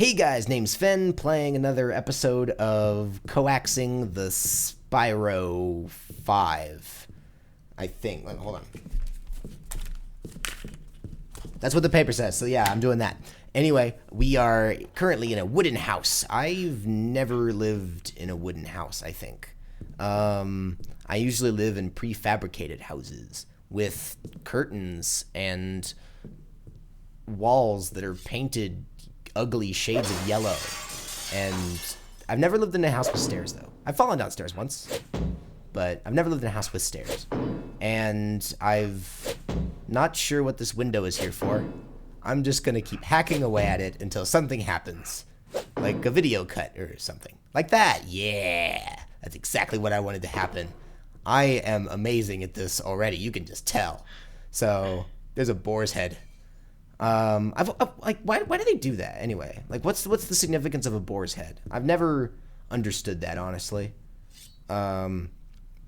Hey guys, name's Fen, playing another episode of Coaxing the Spyro 5. I think. Hold on. That's what the paper says, so yeah, I'm doing that. Anyway, we are currently in a wooden house. I've never lived in a wooden house, I think. I usually live in prefabricated houses with curtains and walls that are painted ugly shades of yellow. And I've never lived in a house with stairs, though. I've fallen downstairs once, but I've never lived in a house with stairs. And I've not sure what this window is here for. I'm just gonna keep hacking away at it until something happens, like a video cut or something like that. Yeah, that's exactly what I wanted to happen. I am amazing at this already. You can just tell. So there's a boar's head. Why do they do that anyway? Like, what's the significance of a boar's head? I've never understood that, honestly.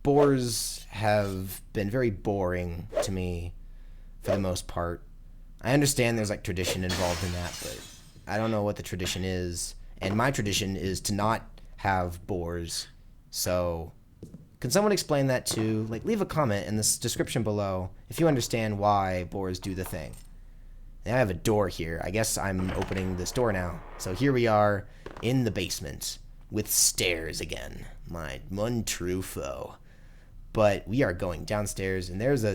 Boars have been very boring to me for the most part. I understand there's like tradition involved in that, but I don't know what the tradition is. And my tradition is to not have boars. So can someone explain that too? Like, leave a comment in this description below if you understand why boars do the thing. Now I have a door here. I guess I'm opening this door now. So here we are in the basement with stairs again. My one true foe. But we are going downstairs, and there's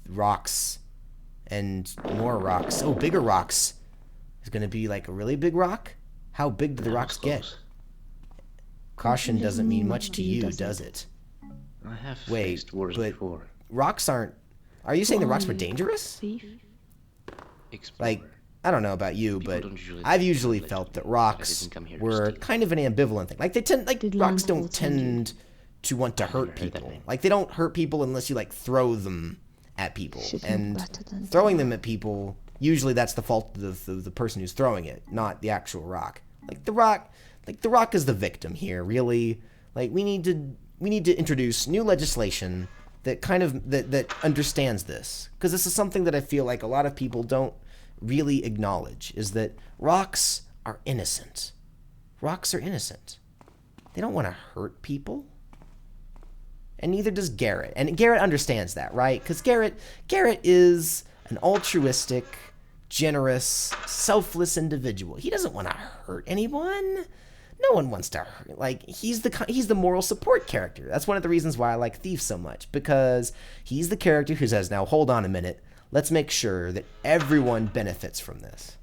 rocks and more rocks. Oh, bigger rocks. It's going to be like a really big rock? How big do the rocks get? Caution doesn't mean much to you, does it? I have faced wars before. Rocks aren't... Are you saying the rocks were dangerous? Like, I don't know about you, but I've usually felt that rocks were kind of an ambivalent thing. Like, rocks don't tend to want to hurt people. Like, they don't hurt people unless you, like, throw them at people. And throwing them at people, usually that's the fault of the person who's throwing it, not the actual rock. The rock is the victim here, really. Like, we need to introduce new legislation that kind of that understands this, because this is something that I feel like a lot of people don't really acknowledge, is that rocks are innocent. Rocks are innocent. They don't want to hurt people. And neither does Garrett. And Garrett understands that, right? Because Garrett is an altruistic, generous, selfless individual. He doesn't want to hurt anyone. No one wants to hurt. Like, he's the moral support character. That's one of the reasons why I like Thief so much, because he's the character who says, now hold on a minute, let's make sure that everyone benefits from this.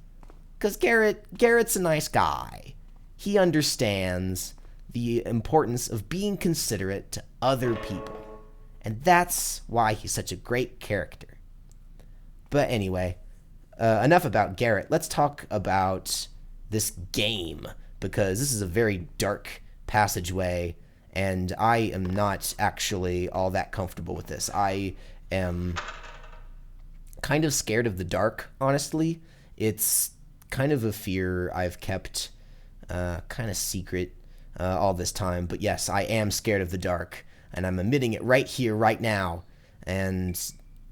Because Garrett's a nice guy. He understands the importance of being considerate to other people. And that's why he's such a great character. But anyway, enough about Garrett. Let's talk about this game, because this is a very dark passageway, and I am not actually all that comfortable with this. I am kind of scared of the dark, honestly. It's kind of a fear I've kept kind of secret all this time. But yes, I am scared of the dark, and I'm admitting it right here, right now. And,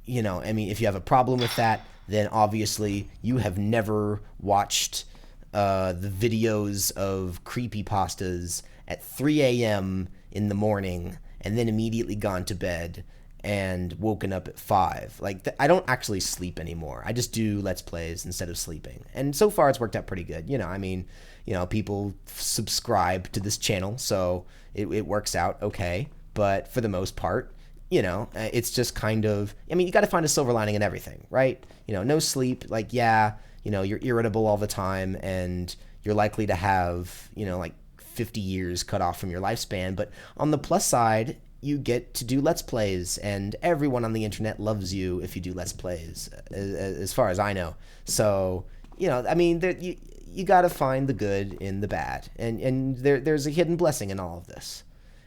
you know, I mean, if you have a problem with that, then obviously you have never watched the videos of creepypastas at 3 a.m. in the morning and then immediately gone to bed and woken up at 5. Like, I don't actually sleep anymore. I just do Let's Plays instead of sleeping. And so far, it's worked out pretty good. You know, I mean, you know, people subscribe to this channel, so it works out okay. But for the most part, you know, it's just kind of... I mean, you got to find a silver lining in everything, right? You know, no sleep. Like, yeah, you know, you're irritable all the time, and you're likely to have, you know, like 50 years cut off from your lifespan. But on the plus side, you get to do Let's Plays, and everyone on the internet loves you if you do Let's Plays, as far as I know. So, you know, I mean, you got to find the good in the bad, and there's a hidden blessing in all of this,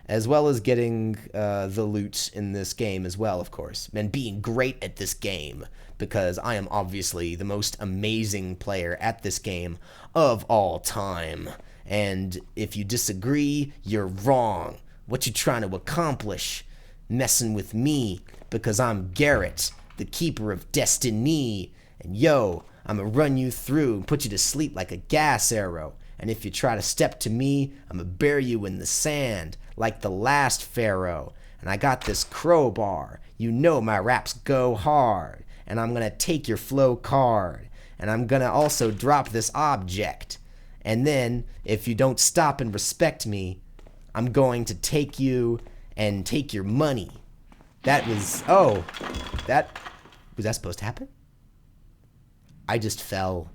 as well as getting the loot in this game as well, of course, and being great at this game, because I am obviously the most amazing player at this game of all time. And if you disagree, you're wrong. What you trying to accomplish? Messing with me, because I'm Garrett, the keeper of destiny. And yo, I'ma run you through and put you to sleep like a gas arrow. And if you try to step to me, I'ma bury you in the sand like the last pharaoh. And I got this crowbar. You know my raps go hard. And I'm gonna take your flow card. And I'm gonna also drop this object. And then, if you don't stop and respect me, I'm going to take you and take your money. That was, was that supposed to happen? I just fell.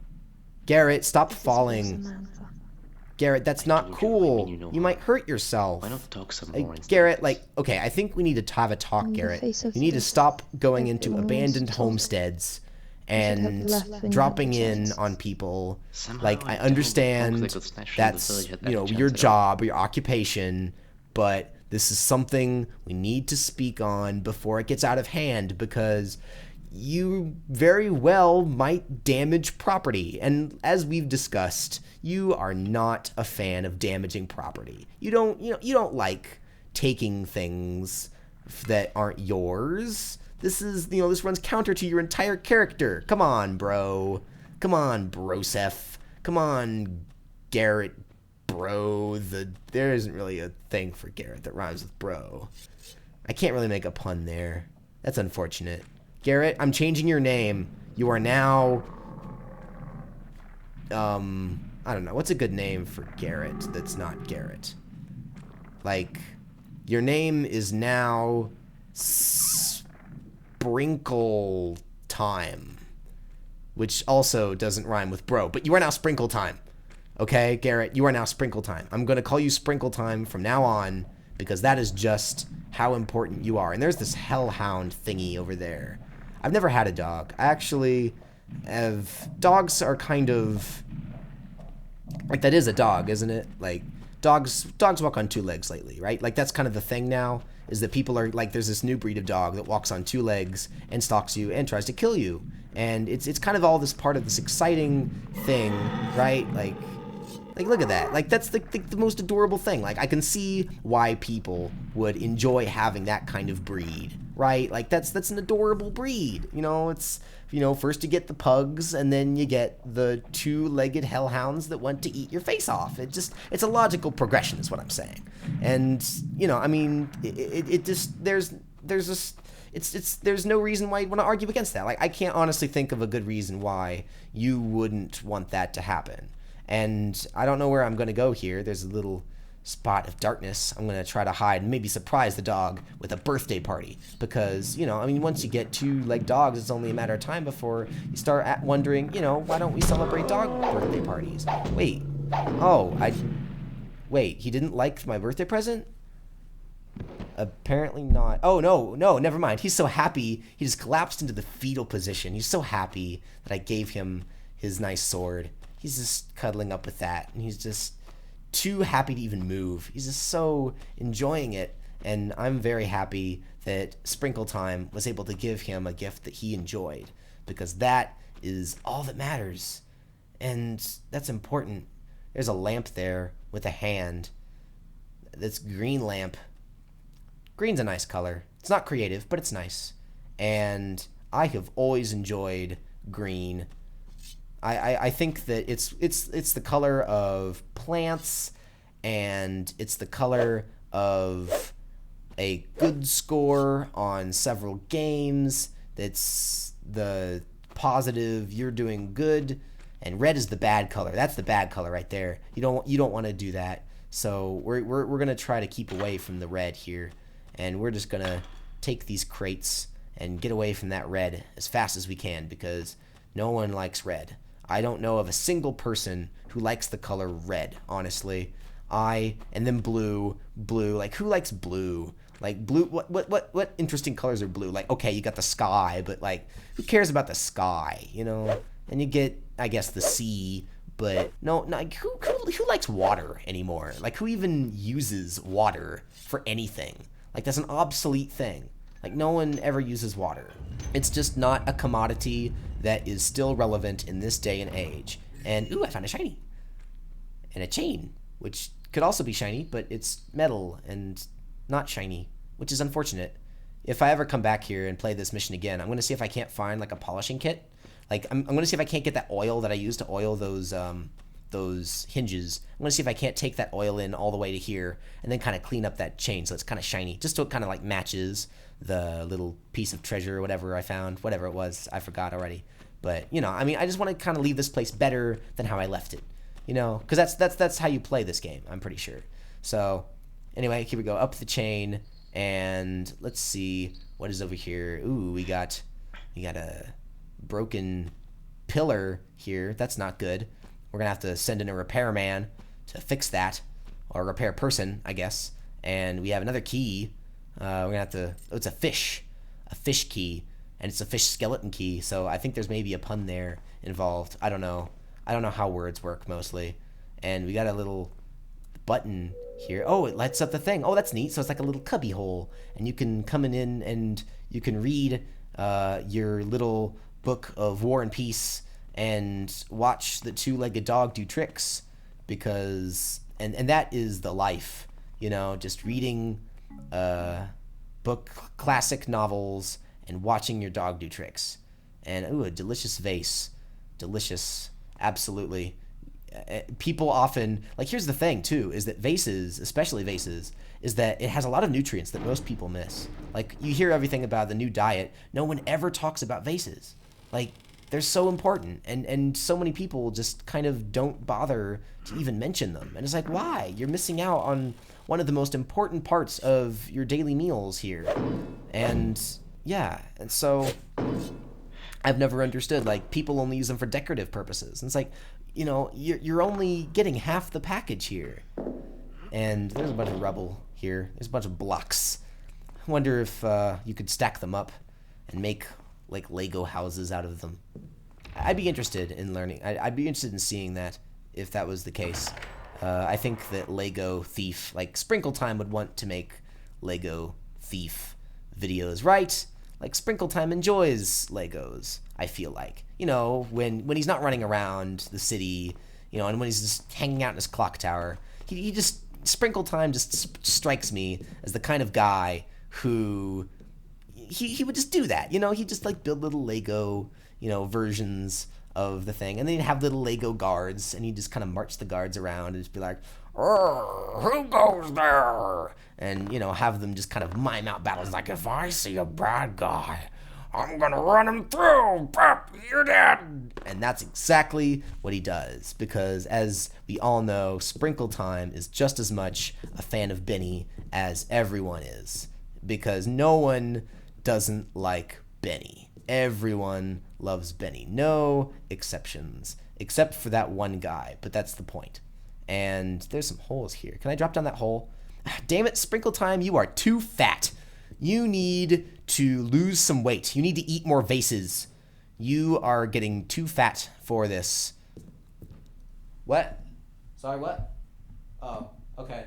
Garrett, stop falling. Garrett, that's not cool. You might hurt yourself. Why not talk some more instead? Garrett, okay, I think we need to have a talk, Garrett. You need to stop going into abandoned homesteads and dropping in on people. I understand that's, your job or your occupation, but this is something we need to speak on before it gets out of hand, because you very well might damage property. And as we've discussed, you are not a fan of damaging property. You don't like taking things that aren't yours. This is, this runs counter to your entire character. Come on, bro. Come on, Broseph. Come on, Garrett, bro. There isn't really a thing for Garrett that rhymes with bro. I can't really make a pun there. That's unfortunate. Garrett, I'm changing your name. You are now, I don't know. What's a good name for Garrett that's not Garrett? Your name is now Sprinkle Time, which also doesn't rhyme with bro, but you are now Sprinkle Time. Okay, Garrett, you are now Sprinkle Time. I'm going to call you Sprinkle Time from now on, because that is just how important you are. And there's this hellhound thingy over there. I've never had a dog. I actually have... Dogs are kind of... that is a dog, isn't it? Dogs walk on two legs lately, right? That's kind of the thing now, is that people are... there's this new breed of dog that walks on two legs and stalks you and tries to kill you. And it's kind of all this part of this exciting thing, right? Look at that. That's the most adorable thing. I can see why people would enjoy having that kind of breed, right? That's an adorable breed. It's, first you get the pugs, and then you get the two-legged hellhounds that want to eat your face off. It's a logical progression is what I'm saying. And, there's no reason why you'd want to argue against that. I can't honestly think of a good reason why you wouldn't want that to happen. And I don't know where I'm going to go here. There's a little spot of darkness. I'm going to try to hide and maybe surprise the dog with a birthday party. Because, once you get two-legged dogs, it's only a matter of time before you start wondering, why don't we celebrate dog birthday parties? Wait. Wait, he didn't like my birthday present? Apparently not. Oh, no, never mind. He's so happy. He just collapsed into the fetal position. He's so happy that I gave him his nice sword. He's just cuddling up with that, and he's just too happy to even move. He's just so enjoying it, and I'm very happy that Sprinkle Time was able to give him a gift that he enjoyed, because that is all that matters, and that's important. There's a lamp there with a hand. That's green lamp. Green's a nice color. It's not creative, but it's nice, and I have always enjoyed green. I think that it's the color of plants, and it's the color of a good score on several games. That's the positive, you're doing good, and red is the bad color. That's the bad color right there. You don't want to do that. So we're gonna try to keep away from the red here, and we're just gonna take these crates and get away from that red as fast as we can, because no one likes red. I don't know of a single person who likes the color red, honestly. And then blue. Who likes blue? Blue, what interesting colors are blue? Okay, you got the sky, but who cares about the sky, And you get, I guess, the sea, but no, who likes water anymore? Who even uses water for anything? That's an obsolete thing. No one ever uses water. It's just not a commodity that is still relevant in this day and age. And, ooh, I found a shiny. And a chain, which could also be shiny, but it's metal and not shiny, which is unfortunate. If I ever come back here and play this mission again, I'm going to see if I can't find, a polishing kit. Like, I'm going to see if I can't get that oil that I used to oil those hinges. I'm going to see if I can't take that oil in all the way to here and then kind of clean up that chain so it's kind of shiny, just so it kind of like matches the little piece of treasure or whatever I found, whatever it was. I forgot already. But, you know, I mean, I just want to kind of leave this place better than how I left it, you know, because that's how you play this game, I'm pretty sure. So, anyway, here we go, up the chain, and let's see what is over here. Ooh, we got a broken pillar here. That's not good. We're going to have to send in a repairman to fix that, or a repair person, I guess. And we have another key. We're going to have to, oh, it's a fish key, and it's a fish skeleton key, so I think there's maybe a pun there involved. I don't know how words work mostly. And we got a little button here. Oh, it lights up the thing. Oh, that's neat. So it's like a little cubby hole, and you can come in and you can read your little book of War and Peace and watch the two-legged dog do tricks, because and that is the life, you know, just reading classic novels and watching your dog do tricks. And ooh, a delicious vase. Delicious. Absolutely. People often, like, here's the thing too, is that vases, especially vases, is that it has a lot of nutrients that most people miss. Like, you hear everything about the new diet, no one ever talks about vases. Like, they're so important, and so many people just kind of don't bother to even mention them. And it's like, why? You're missing out on one of the most important parts of your daily meals here. And yeah, and so I've never understood, like, people only use them for decorative purposes. And it's like, you know, you're only getting half the package here. And there's a bunch of rubble here. There's a bunch of blocks. I wonder if you could stack them up and make, like, Lego houses out of them. I'd be interested in learning. I'd be interested in seeing that, if that was the case. I think that Lego Thief, like, Sprinkle Time would want to make Lego Thief videos, right? Like, Sprinkle Time enjoys Legos, I feel like. You know, when he's not running around the city, you know, and when he's just hanging out in his clock tower, he just, Sprinkle Time just strikes me as the kind of guy who, he would just do that, you know? He'd just, like, build little Lego, you know, versions of the thing, and then he'd have little Lego guards, and he'd just kind of march the guards around and just be like, who goes there? And, you know, have them just kind of mime out battles, like, if I see a bad guy, I'm gonna run him through. Pop, you're dead. And that's exactly what he does, because as we all know, Sprinkle Time is just as much a fan of Benny as everyone is, because no one doesn't like Benny. Everyone loves Benny. No exceptions, except for that one guy, but that's the point. And there's some holes here. Can I drop down that hole? Damn it, Sprinkle Time, you are too fat. You need to lose some weight. You need to eat more vases. You are getting too fat for this. What? Sorry, what? Oh, okay.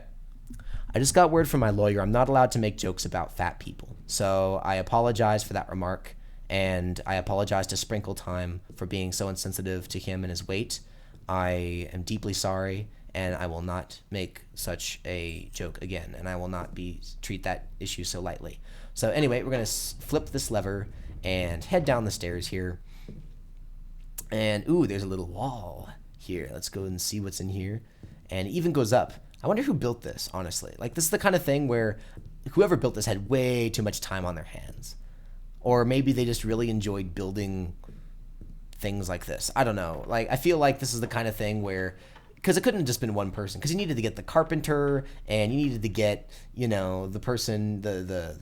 I just got word from my lawyer. I'm not allowed to make jokes about fat people. So I apologize for that remark. And I apologize to Sprinkle Time for being so insensitive to him and his weight. I am deeply sorry, and I will not make such a joke again, and I will not treat that issue so lightly. So anyway, we're going to flip this lever and head down the stairs here. And, ooh, there's a little wall here. Let's go and see what's in here. And it even goes up. I wonder who built this, honestly. Like, this is the kind of thing where whoever built this had way too much time on their hands. Or maybe they just really enjoyed building things like this. I don't know. Like, I feel like this is the kind of thing where, because it couldn't have just been one person, because you needed to get the carpenter, and you needed to get, you know, the person, the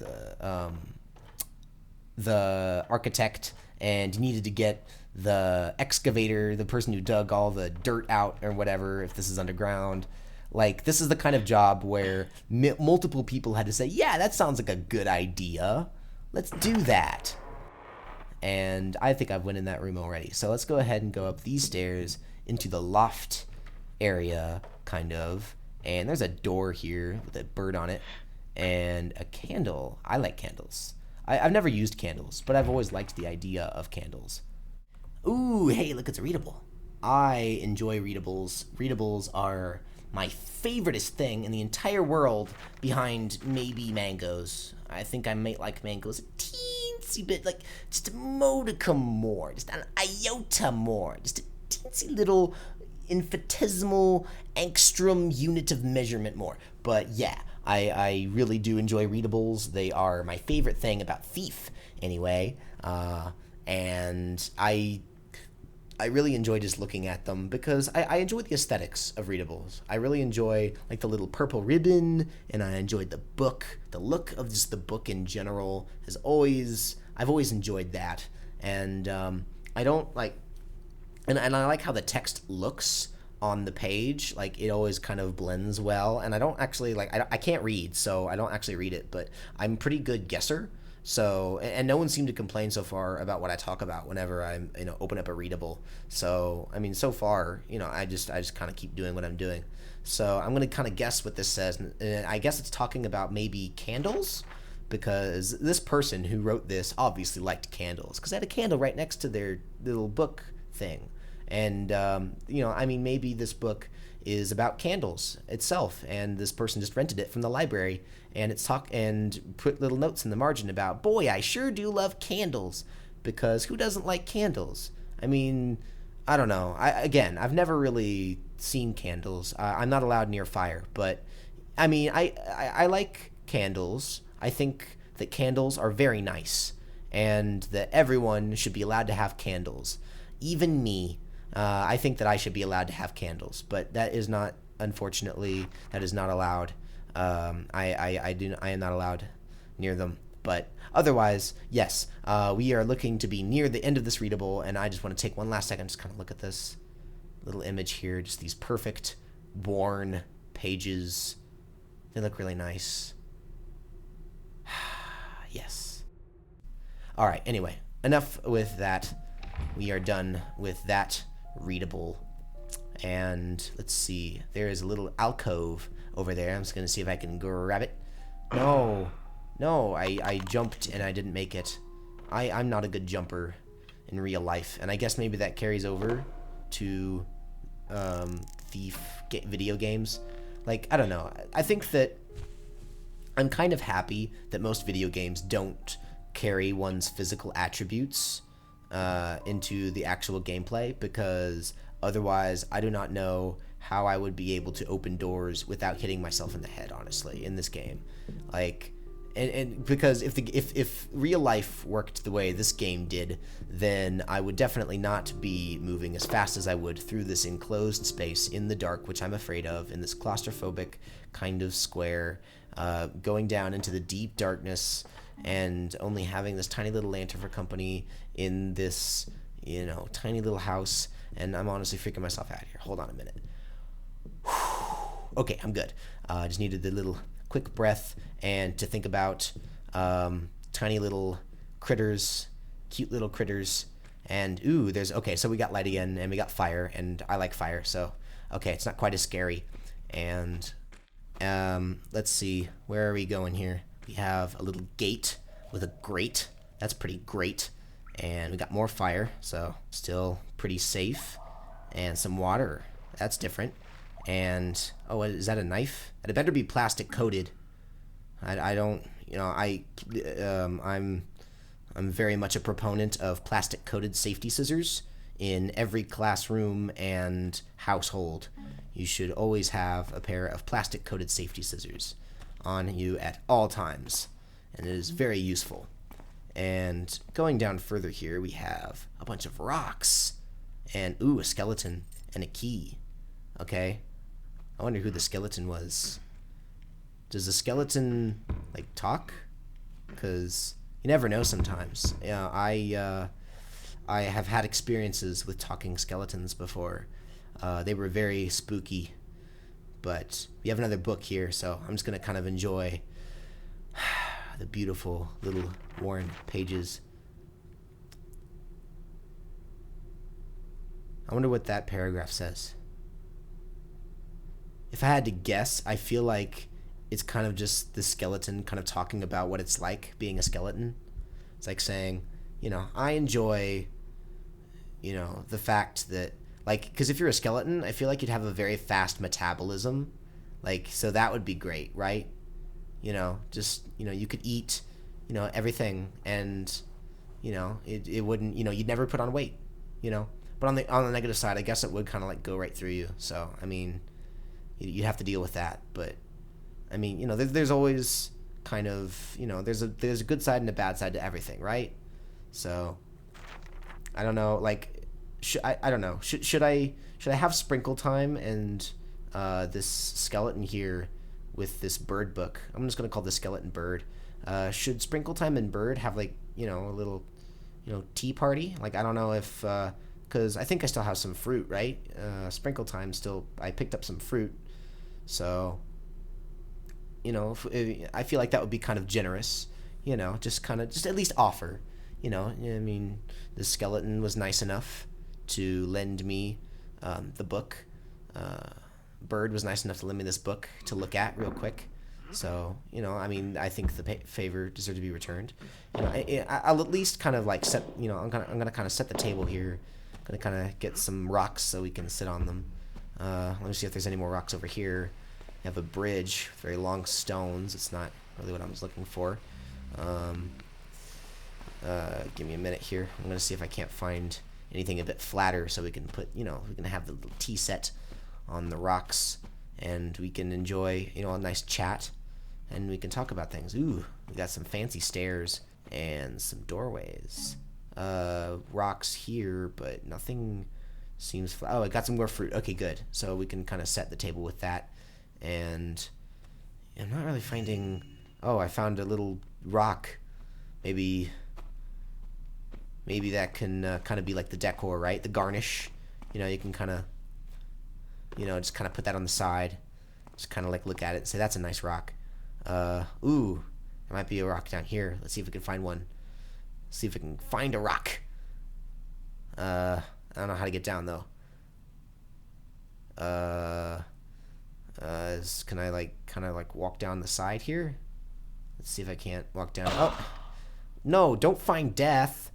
architect, and you needed to get the excavator, the person who dug all the dirt out or whatever, if this is underground. Like, this is the kind of job where multiple people had to say, yeah, that sounds like a good idea. Let's do that. And I think I've went in that room already. So let's go ahead and go up these stairs into the loft area, kind of. And there's a door here with a bird on it and a candle. I like candles. I've never used candles, but I've always liked the idea of candles. Ooh, hey, look, it's a readable. I enjoy readables. Readables are my favoriteest thing in the entire world, behind maybe mangoes. I think I might like mangoes a teensy teensy bit, like just a modicum more, just an iota more, just a teensy little infinitesimal angstrom unit of measurement more. But yeah, I really do enjoy readables. They are my favorite thing about Thief, anyway. And I really enjoy just looking at them because I enjoy the aesthetics of readables. I really enjoy like the little purple ribbon, and I enjoyed the book. The look of just the book in general I've always enjoyed that. And I don't like, and I like how the text looks on the page. Like it always kind of blends well. And I don't actually like, I can't read, so I don't actually read it, but I'm a pretty good guesser. So, and no one seemed to complain so far about what I talk about whenever I'm, open up a readable. So, I mean, so far, I just kind of keep doing what I'm doing. So I'm going to kind of guess what this says. And I guess it's talking about maybe candles, because this person who wrote this obviously liked candles, because they had a candle right next to their little book thing. And, I mean, maybe this book is about candles itself, and this person just rented it from the library, and and put little notes in the margin about, boy, I sure do love candles, because who doesn't like candles? I mean, I don't know. I've never really seen candles. I'm not allowed near fire, but I mean, I like candles. I think that candles are very nice, and that everyone should be allowed to have candles, even me. I think that I should be allowed to have candles, but that is not, unfortunately, that is not allowed. I am not allowed near them. But otherwise, yes, we are looking to be near the end of this readable, and I just want to take one last second, just kind of look at this little image here, just these perfect, worn pages. They look really nice. Yes. All right, anyway, enough with that. We are done with that readable. And let's see, there is a little alcove over there. I'm just going to see if I can grab it. No, I jumped and I didn't make it. I'm not a good jumper in real life, and I guess maybe that carries over to Thief video games. Like, I don't know. I think that I'm kind of happy that most video games don't carry one's physical attributes into the actual gameplay, because otherwise I do not know how I would be able to open doors without hitting myself in the head, honestly, in this game. Like, and because if real life worked the way this game did, then I would definitely not be moving as fast as I would through this enclosed space in the dark, which I'm afraid of, in this claustrophobic kind of square, going down into the deep darkness, and only having this tiny little lantern for company in this, tiny little house. And I'm honestly freaking myself out here. Hold on a minute. Okay, I'm good. I just needed the little quick breath and to think about tiny little critters, cute little critters. And okay, so we got light again, and we got fire, and I like fire, so okay, it's not quite as scary. And let's see, where are we going here? We have a little gate with a grate. That's pretty great. And we got more fire, so still pretty safe. And some water. That's different. And is that a knife? It better be plastic coated. I don't, I'm very much a proponent of plastic coated safety scissors in every classroom and household. You should always have a pair of plastic coated safety scissors on you at all times, and it is very useful. And going down further here, we have a bunch of rocks, and a skeleton and a key. Okay, I wonder who the skeleton was. Does the skeleton talk? Because you never know sometimes. I have had experiences with talking skeletons before. They were very spooky. But we have another book here, so I'm just gonna kind of enjoy the beautiful little worn pages. I wonder what that paragraph says. If I had to guess, I feel like it's kind of just the skeleton kind of talking about what it's like being a skeleton. It's like saying, I enjoy, the fact that, because if you're a skeleton, I feel like you'd have a very fast metabolism. So that would be great, right? You could eat, everything, and it wouldn't, you'd never put on weight, But on the negative side, I guess it would kind of like go right through you. So I mean, you'd have to deal with that. But I mean, there's always kind of, there's a good side and a bad side to everything, right? So I don't know, like, I don't know, should I have sprinkle time and this skeleton here with this bird book? I'm just gonna call this skeleton bird. Should sprinkle time and bird have like a little tea party? Like, I don't know if because I think I still have some fruit, right? Sprinkle time still, I picked up some fruit, so if I feel like that would be kind of generous, just at least offer. I mean, the skeleton was nice enough to lend me the book. Bird was nice enough to lend me this book to look at real quick. So, I mean, I think the favor deserved to be returned. I'll at least kind of like set, I'm gonna kind of set the table here. I'm gonna kind of get some rocks so we can sit on them. Let me see if there's any more rocks over here. You have a bridge, very long stones. It's not really what I was looking for. Give me a minute here. I'm gonna see if I can't find anything a bit flatter so we can put, we can have the little tea set on the rocks and we can enjoy, a nice chat and we can talk about things. Ooh, we got some fancy stairs and some doorways. Rocks here, but nothing seems flat. Oh, I got some more fruit. Okay, good. So we can kind of set the table with that. And I'm not really finding... Oh, I found a little rock. Maybe that can kind of be like the decor, right? The garnish. You can kind of, just kind of put that on the side. Just kind of like look at it and say, that's a nice rock. Ooh, there might be a rock down here. Let's see if we can find one. See if we can find a rock. I don't know how to get down though. Can I like kind of like walk down the side here? Let's see if I can't walk down. Oh, no, don't find death.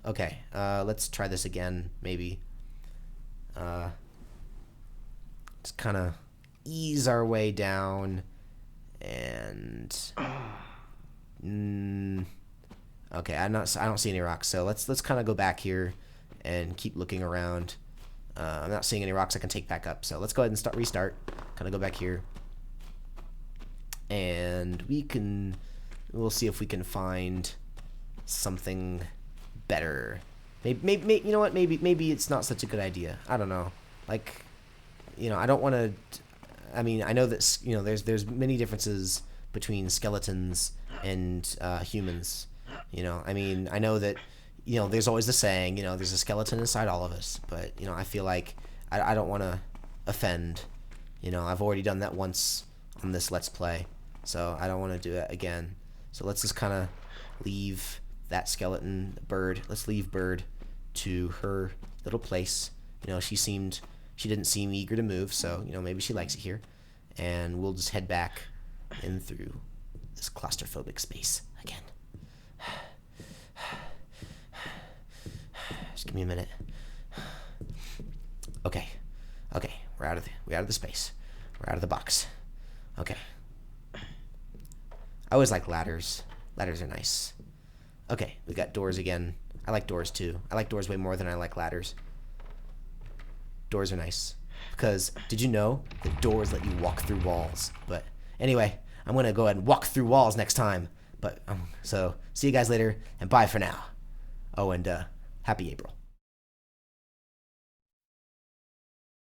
Okay, let's try this again, maybe. Just kind of ease our way down, and okay, I don't see any rocks, so let's kind of go back here and keep looking around. I'm not seeing any rocks I can take back up, so let's go ahead and restart. Kind of go back here, and we'll see if we can find something better. Maybe you know what? Maybe it's not such a good idea. I don't know. Like, I don't want to. I mean, I know that there's many differences between skeletons and humans. I mean, I know that there's always the saying, there's a skeleton inside all of us. But I feel like I don't want to offend. I've already done that once on this Let's Play, so I don't want to do it again. So let's just kind of leave that skeleton bird. Let's leave bird to her little place. She didn't seem eager to move, so maybe she likes it here. And we'll just head back in through this claustrophobic space again. Just give me a minute. Okay, we're out of the space. We're out of the box. Okay. I always like ladders. Ladders are nice. Okay, we got doors again. I like doors too. I like doors way more than I like ladders. Doors are nice. Because, did you know that doors let you walk through walls? But anyway, I'm going to go ahead and walk through walls next time. But, so, see you guys later, and bye for now. Oh, and happy April.